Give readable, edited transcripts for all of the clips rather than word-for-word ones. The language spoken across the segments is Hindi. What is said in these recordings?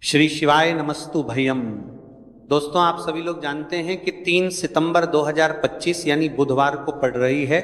श्री शिवाय नमस्तु भयम। दोस्तों, आप सभी लोग जानते हैं कि 3 सितंबर 2025 यानी बुधवार को पड़ रही है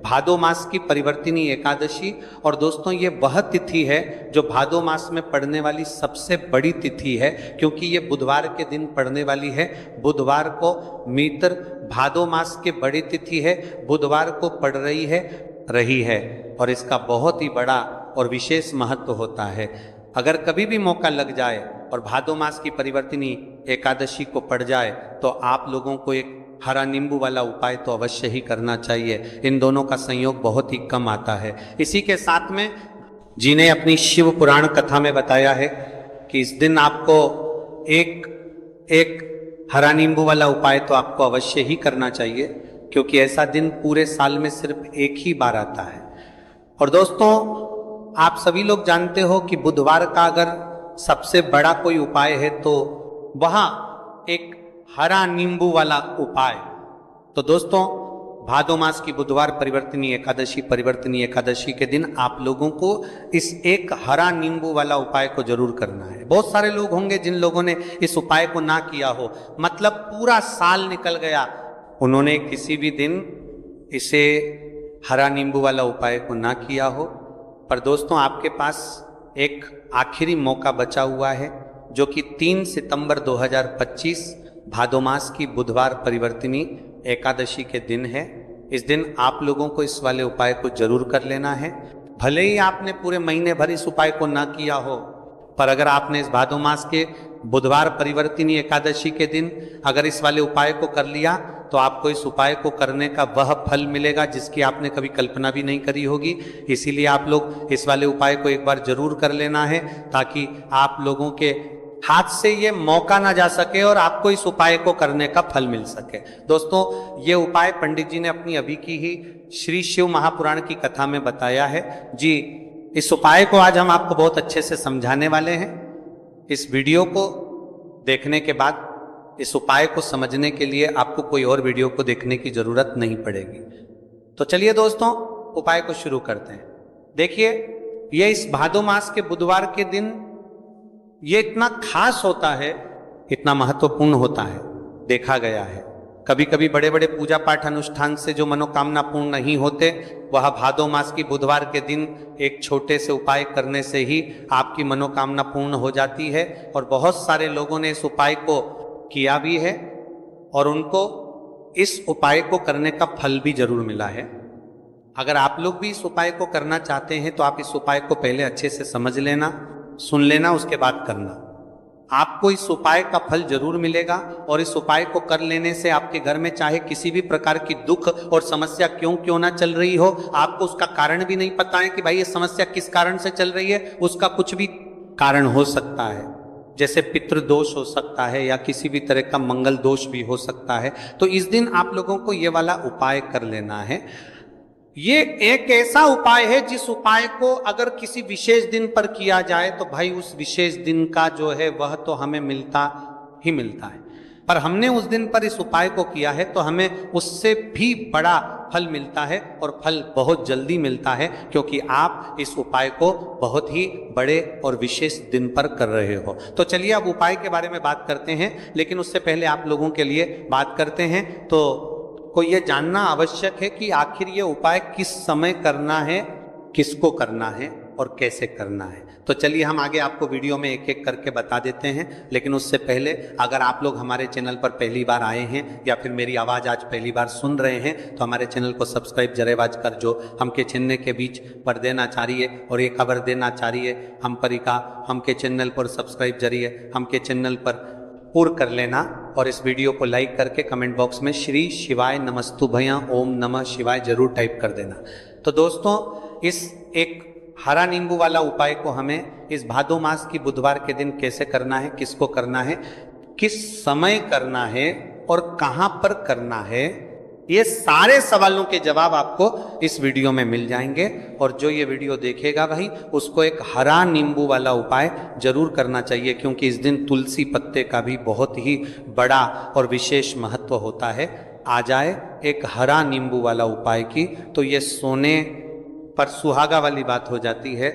भादो मास की परिवर्तिनी एकादशी। और दोस्तों, ये वह तिथि है जो भादो मास में पड़ने वाली सबसे बड़ी तिथि है, क्योंकि ये बुधवार के दिन पड़ने वाली है। बुधवार को मित्र भादो मास के बड़ी तिथि है, बुधवार को पड़ रही है और इसका बहुत ही बड़ा और विशेष महत्व होता है। अगर कभी भी मौका लग जाए और भादो मास की परिवर्तिनी एकादशी को पड़ जाए तो आप लोगों को एक हरा नींबू वाला उपाय तो अवश्य ही करना चाहिए। इन दोनों का संयोग बहुत ही कम आता है। इसी के साथ में जी ने अपनी शिव पुराण कथा में बताया है कि इस दिन आपको एक हरा नींबू वाला उपाय तो आपको अवश्य ही करना चाहिए, क्योंकि ऐसा दिन पूरे साल में सिर्फ एक ही बार आता है। और दोस्तों, आप सभी लोग जानते हो कि बुधवार का अगर सबसे बड़ा कोई उपाय है तो वह एक हरा नींबू वाला उपाय। तो दोस्तों, भादो मास की बुधवार परिवर्तिनी एकादशी के दिन आप लोगों को इस एक हरा नींबू वाला उपाय को जरूर करना है। बहुत सारे लोग होंगे जिन लोगों ने इस उपाय को ना किया हो, मतलब पूरा साल निकल गया, उन्होंने किसी भी दिन इसे हरा नींबू वाला उपाय को ना किया हो। पर दोस्तों, आपके पास एक आखिरी मौका बचा हुआ है, जो कि 3 सितंबर 2025 भादो मास की बुधवार परिवर्तिनी एकादशी के दिन है। इस दिन आप लोगों को इस वाले उपाय को जरूर कर लेना है। भले ही आपने पूरे महीने भर इस उपाय को ना किया हो, पर अगर आपने इस भादो मास के बुधवार परिवर्तिनी एकादशी के दिन अगर इस वाले उपाय को कर लिया तो आपको इस उपाय को करने का वह फल मिलेगा जिसकी आपने कभी कल्पना भी नहीं करी होगी। इसीलिए आप लोग इस वाले उपाय को एक बार जरूर कर लेना है, ताकि आप लोगों के हाथ से ये मौका ना जा सके और आपको इस उपाय को करने का फल मिल सके। दोस्तों, ये उपाय पंडित जी ने अपनी अभी की ही श्री शिव महापुराण की कथा में बताया है। जी, इस उपाय को आज हम आपको बहुत अच्छे से समझाने वाले हैं। इस वीडियो को देखने के बाद इस उपाय को समझने के लिए आपको कोई और वीडियो को देखने की जरूरत नहीं पड़ेगी। तो चलिए दोस्तों, उपाय को शुरू करते हैं। देखिए, ये इस भादो मास के बुधवार के दिन ये इतना खास होता है, इतना महत्वपूर्ण होता है, देखा गया है। कभी कभी बड़े बड़े पूजा पाठ अनुष्ठान से जो मनोकामना पूर्ण नहीं होते, वह भादो मास की बुधवार के दिन एक छोटे से उपाय करने से ही आपकी मनोकामना पूर्ण हो जाती है। और बहुत सारे लोगों ने इस उपाय को किया भी है और उनको इस उपाय को करने का फल भी जरूर मिला है। अगर आप लोग भी इस उपाय को करना चाहते हैं तो आप इस उपाय को पहले अच्छे से समझ लेना, सुन लेना, उसके बाद करना। आपको इस उपाय का फल जरूर मिलेगा और इस उपाय को कर लेने से आपके घर में चाहे किसी भी प्रकार की दुख और समस्या क्यों ना चल रही हो, आपको उसका कारण भी नहीं पता है कि भाई ये समस्या किस कारण से चल रही है, उसका कुछ भी कारण हो सकता है। जैसे पितृदोष हो सकता है या किसी भी तरह का मंगल दोष भी हो सकता है। तो इस दिन आप लोगों को ये वाला उपाय कर लेना है। ये एक ऐसा उपाय है जिस उपाय को अगर किसी विशेष दिन पर किया जाए तो भाई उस विशेष दिन का जो है वह तो हमें मिलता ही मिलता है। पर हमने उस दिन पर इस उपाय को किया है तो हमें उससे भी बड़ा फल मिलता है, और फल बहुत जल्दी मिलता है, क्योंकि आप इस उपाय को बहुत ही बड़े और विशेष दिन पर कर रहे हो। तो चलिए अब उपाय के बारे में बात करते हैं, लेकिन उससे पहले आप लोगों के लिए बात करते हैं तो को ये जानना आवश्यक है कि आखिर ये उपाय किस समय करना है, किसको करना है और कैसे करना है। तो चलिए हम आगे आपको वीडियो में एक एक करके बता देते हैं। लेकिन उससे पहले अगर आप लोग हमारे चैनल पर पहली बार आए हैं या फिर मेरी आवाज़ आज पहली बार सुन रहे हैं तो हमारे चैनल को सब्सक्राइब जरेबाज कर जो हमके चैनल के बीच पर देना चाहिए और ये खबर देना चाहिए हम परिका हमके चैनल पर सब्सक्राइब जरिए हमके चैनल पर पूर्ण कर लेना। और इस वीडियो को लाइक करके कमेंट बॉक्स में श्री शिवाय नमस्तु भैया ओम नमः शिवाय जरूर टाइप कर देना। तो दोस्तों, इस एक हरा नींबू वाला उपाय को हमें इस भादो मास की बुधवार के दिन कैसे करना है, किसको करना है, किस समय करना है और कहां पर करना है, ये सारे सवालों के जवाब आपको इस वीडियो में मिल जाएंगे। और जो ये वीडियो देखेगा भाई उसको एक हरा नींबू वाला उपाय जरूर करना चाहिए, क्योंकि इस दिन तुलसी पत्ते का भी बहुत ही बड़ा और विशेष महत्व होता है। आ जाए एक हरा नींबू वाला उपाय की तो ये सोने पर सुहागा वाली बात हो जाती है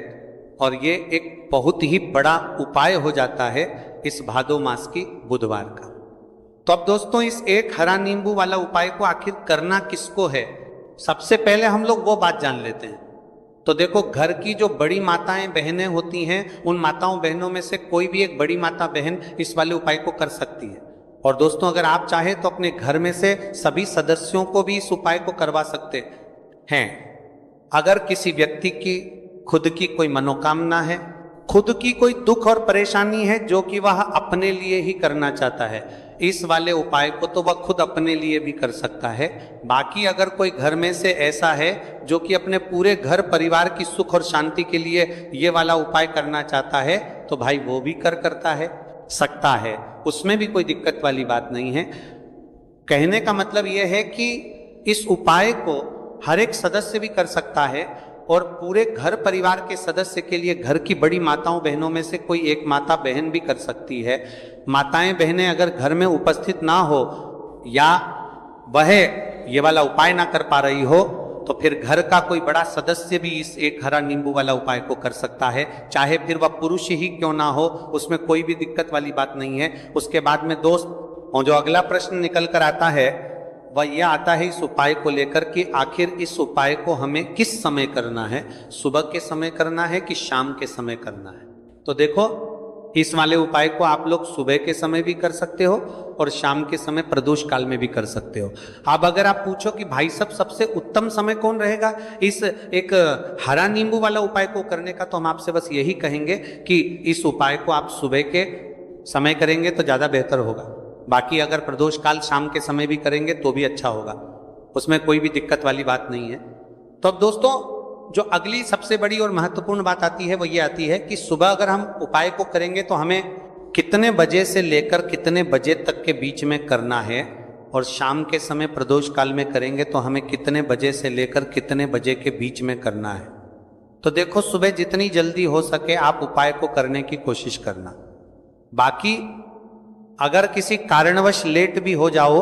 और ये एक बहुत ही बड़ा उपाय हो जाता है इस भादो मास की बुधवार का। तो अब दोस्तों इस एक हरा नींबू वाला उपाय को आखिर करना किसको है, सबसे पहले हम लोग वो बात जान लेते हैं। तो देखो, घर की जो बड़ी माताएं बहनें होती हैं, उन माताओं बहनों में से कोई भी एक बड़ी माता बहन इस वाले उपाय को कर सकती है। और दोस्तों अगर आप चाहें तो अपने घर में से सभी सदस्यों को भी इस उपाय को करवा सकते हैं। अगर किसी व्यक्ति की खुद की कोई मनोकामना है, खुद की कोई दुख और परेशानी है जो कि वह अपने लिए ही करना चाहता है, इस वाले उपाय को तो वह खुद अपने लिए भी कर सकता है। बाकी अगर कोई घर में से ऐसा है जो कि अपने पूरे घर परिवार की सुख और शांति के लिए ये वाला उपाय करना चाहता है, तो भाई वो भी करता है, सकता है, उसमें भी कोई दिक्कत वाली बात नहीं है। कहने का मतलब यह है कि इस उपाय को हर एक सदस्य भी कर सकता है और पूरे घर परिवार के सदस्य के लिए घर की बड़ी माताओं बहनों में से कोई एक माता बहन भी कर सकती है। माताएं बहनें अगर घर में उपस्थित ना हो या वह ये वाला उपाय ना कर पा रही हो, तो फिर घर का कोई बड़ा सदस्य भी इस एक हरा नींबू वाला उपाय को कर सकता है, चाहे फिर वह पुरुष ही क्यों ना हो, उसमें कोई भी दिक्कत वाली बात नहीं है। उसके बाद में दोस्त, और जो अगला प्रश्न निकल कर आता है वह यह आता है इस उपाय को लेकर कि आखिर इस उपाय को हमें किस समय करना है, सुबह के समय करना है कि शाम के समय करना है। तो देखो, इस वाले उपाय को आप लोग सुबह के समय भी कर सकते हो और शाम के समय प्रदोष काल में भी कर सकते हो। अब अगर आप पूछो कि भाई साहब सबसे उत्तम समय कौन रहेगा इस एक हरा नींबू वाला उपाय को करने का, तो हम आपसे बस यही कहेंगे कि इस उपाय को आप सुबह के समय करेंगे तो ज्यादा बेहतर होगा। बाकी अगर प्रदोष काल शाम के समय भी करेंगे तो भी अच्छा होगा, उसमें कोई भी दिक्कत वाली बात नहीं है। तो अब दोस्तों जो अगली सबसे बड़ी और महत्वपूर्ण बात आती है वो ये आती है कि सुबह अगर हम उपाय को करेंगे तो हमें कितने बजे से लेकर कितने बजे तक के बीच में करना है, और शाम के समय प्रदोष काल में करेंगे तो हमें कितने बजे से लेकर कितने बजे के बीच में करना है। तो देखो, सुबह जितनी जल्दी हो सके आप उपाय को करने की कोशिश करना। बाकी अगर किसी कारणवश लेट भी हो जाओ,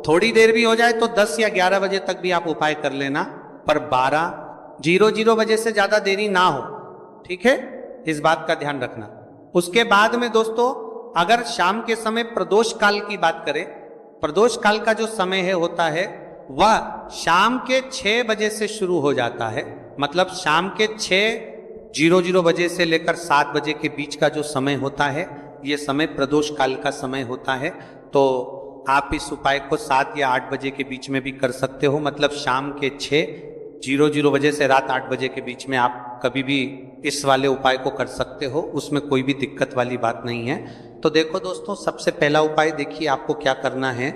थोड़ी देर भी हो जाए, तो 10 या 11 बजे तक भी आप उपाय कर लेना, पर 12:00 बजे से ज्यादा देरी ना हो, ठीक है, इस बात का ध्यान रखना। उसके बाद में दोस्तों अगर शाम के समय प्रदोष काल की बात करें, प्रदोष काल का जो समय है होता है वह शाम के 6 बजे से शुरू हो जाता है। मतलब शाम के 6:00 बजे से लेकर 7 बजे के बीच का जो समय होता है, ये समय प्रदोष काल का समय होता है। तो आप इस उपाय को 7 या 8 बजे के बीच में भी कर सकते हो। मतलब शाम के 6:00 बजे से रात 8 बजे के बीच में आप कभी भी इस वाले उपाय को कर सकते हो, उसमें कोई भी दिक्कत वाली बात नहीं है। तो देखो दोस्तों, सबसे पहला उपाय देखिए आपको क्या करना है।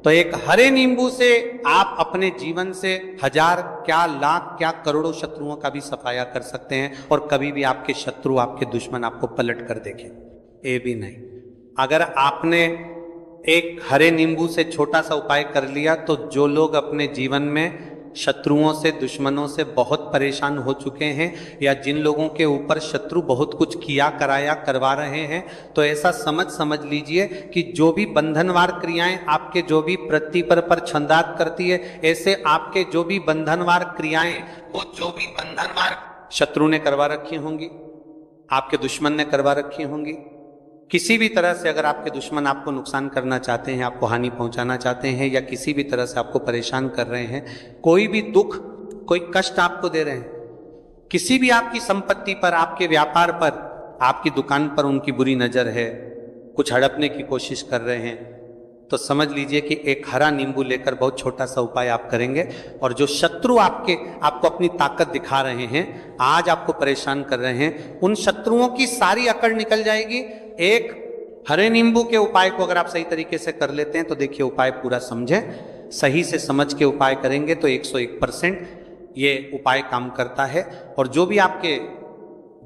तो एक हरे नींबू से आप अपने जीवन से 1000 क्या लाख क्या करोड़ों शत्रुओं का भी सफाया कर सकते हैं, और कभी भी आपके शत्रु आपके दुश्मन आपको पलट कर देखें ये भी नहीं। अगर आपने एक हरे नींबू से छोटा सा उपाय कर लिया, तो जो लोग अपने जीवन में शत्रुओं से दुश्मनों से बहुत परेशान हो चुके हैं, या जिन लोगों के ऊपर शत्रु बहुत कुछ किया कराया करवा रहे हैं, तो ऐसा समझ लीजिए कि जो भी बंधनवार क्रियाएं आपके जो भी प्रतिपर पर छंदात करती है, ऐसे आपके जो भी बंधनवार क्रियाएं, वो जो भी बंधनवार शत्रु ने करवा रखी होंगी, आपके दुश्मन ने करवा रखी होंगी। किसी भी तरह से अगर आपके दुश्मन आपको नुकसान करना चाहते हैं, आपको हानि पहुंचाना चाहते हैं, या किसी भी तरह से आपको परेशान कर रहे हैं, कोई भी दुख कोई कष्ट आपको दे रहे हैं, किसी भी आपकी संपत्ति पर, आपके व्यापार पर, आपकी दुकान पर उनकी बुरी नजर है, कुछ हड़पने की कोशिश कर रहे हैं, तो समझ लीजिए कि एक हरा नींबू लेकर बहुत छोटा सा उपाय आप करेंगे, और जो शत्रु आपको अपनी ताकत दिखा रहे हैं, आज आपको परेशान कर रहे हैं, उन शत्रुओं की सारी अकड़ निकल जाएगी। एक हरे नींबू के उपाय को अगर आप सही तरीके से कर लेते हैं, तो देखिए उपाय पूरा समझें, सही से समझ के उपाय करेंगे तो 101% ये उपाय काम करता है, और जो भी आपके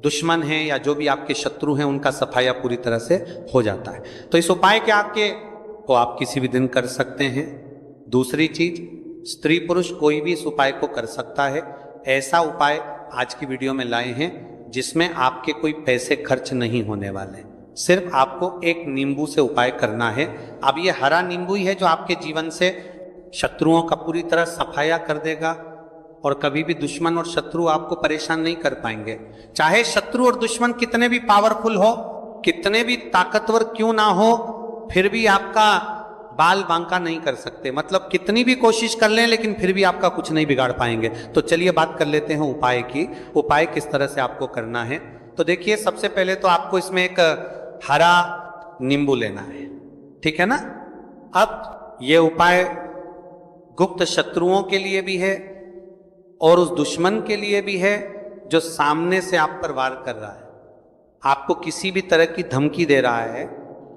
दुश्मन हैं या जो भी आपके शत्रु हैं, उनका सफाया पूरी तरह से हो जाता है। तो इस उपाय के आप किसी भी दिन कर सकते हैं। दूसरी चीज, स्त्री पुरुष कोई भी इस उपाय को कर सकता है। ऐसा उपाय आज की वीडियो में लाए हैं जिसमें आपके कोई पैसे खर्च नहीं होने वाले, सिर्फ आपको एक नींबू से उपाय करना है। अब ये हरा नींबू ही है जो आपके जीवन से शत्रुओं का पूरी तरह सफाया कर देगा, और कभी भी दुश्मन और शत्रु आपको परेशान नहीं कर पाएंगे। चाहे शत्रु और दुश्मन कितने भी पावरफुल हो, कितने भी ताकतवर क्यों ना हो फिर भी आपका बाल बांका नहीं कर सकते, मतलब कितनी भी कोशिश कर लें लेकिन फिर भी आपका कुछ नहीं बिगाड़ पाएंगे। तो चलिए बात कर लेते हैं उपाय की, उपाय किस तरह से आपको करना है। तो देखिए सबसे पहले तो आपको इसमें एक हरा नींबू लेना है, ठीक है ना। अब ये उपाय गुप्त शत्रुओं के लिए भी है और उस दुश्मन के लिए भी है जो सामने से आप पर वार कर रहा है, आपको किसी भी तरह की धमकी दे रहा है,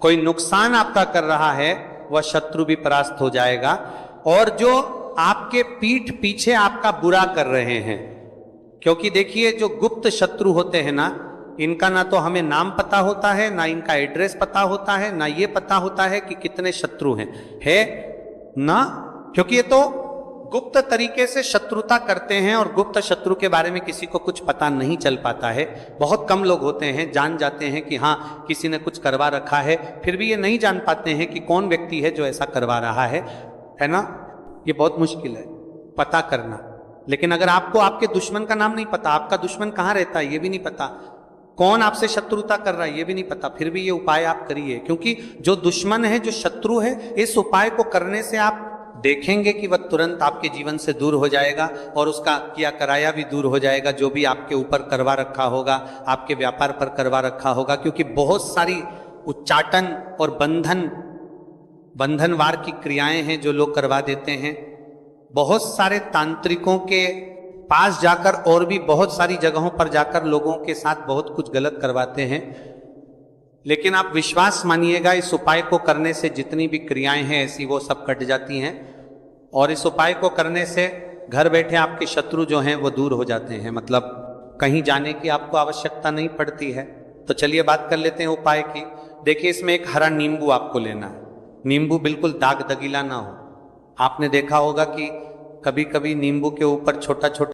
कोई नुकसान आपका कर रहा है, वह शत्रु भी परास्त हो जाएगा। और जो आपके पीठ पीछे आपका बुरा कर रहे हैं, क्योंकि देखिए जो गुप्त शत्रु होते हैं ना, इनका ना तो हमें नाम पता होता है, ना इनका एड्रेस पता होता है, ना ये पता होता है कि कितने शत्रु हैं, है ना, क्योंकि ये तो गुप्त तरीके से शत्रुता करते हैं और गुप्त शत्रु के बारे में किसी को कुछ पता नहीं चल पाता है। बहुत कम लोग होते हैं जान जाते हैं कि हाँ किसी ने कुछ करवा रखा है, फिर भी ये नहीं जान पाते हैं कि कौन व्यक्ति है जो ऐसा करवा रहा है ना। ये बहुत मुश्किल है पता करना। लेकिन अगर आपको आपके दुश्मन का नाम नहीं पता, आपका दुश्मन कहाँ रहता है ये भी नहीं पता, कौन आपसे शत्रुता कर रहा है ये भी नहीं पता, फिर भी ये उपाय आप करिए, क्योंकि जो दुश्मन है, जो शत्रु है, इस उपाय को करने से आप देखेंगे कि वह तुरंत आपके जीवन से दूर हो जाएगा और उसका किया कराया भी दूर हो जाएगा, जो भी आपके ऊपर करवा रखा होगा, आपके व्यापार पर करवा रखा होगा। क्योंकि बहुत सारी उच्चाटन और बंधनवार की क्रियाएं हैं जो लोग करवा देते हैं। बहुत सारे तांत्रिकों के पास जाकर और भी बहुत सारी जगहों पर जाकर लोगों के साथ बहुत कुछ गलत करवाते हैं। लेकिन आप विश्वास मानिएगा, इस उपाय को करने से जितनी भी क्रियाएं हैं ऐसी वो सब कट जाती हैं और इस उपाय को करने से घर बैठे आपके शत्रु जो हैं वो दूर हो जाते हैं, मतलब कहीं जाने की आपको आवश्यकता नहीं पड़ती है। तो चलिए बात कर लेते हैं उपाय की। देखिए इसमें एक हरा नींबू आपको लेना है। नींबू बिल्कुल दाग दगीला ना हो। आपने देखा होगा कि कभी कभी नींबू के ऊपर छोटा छोटा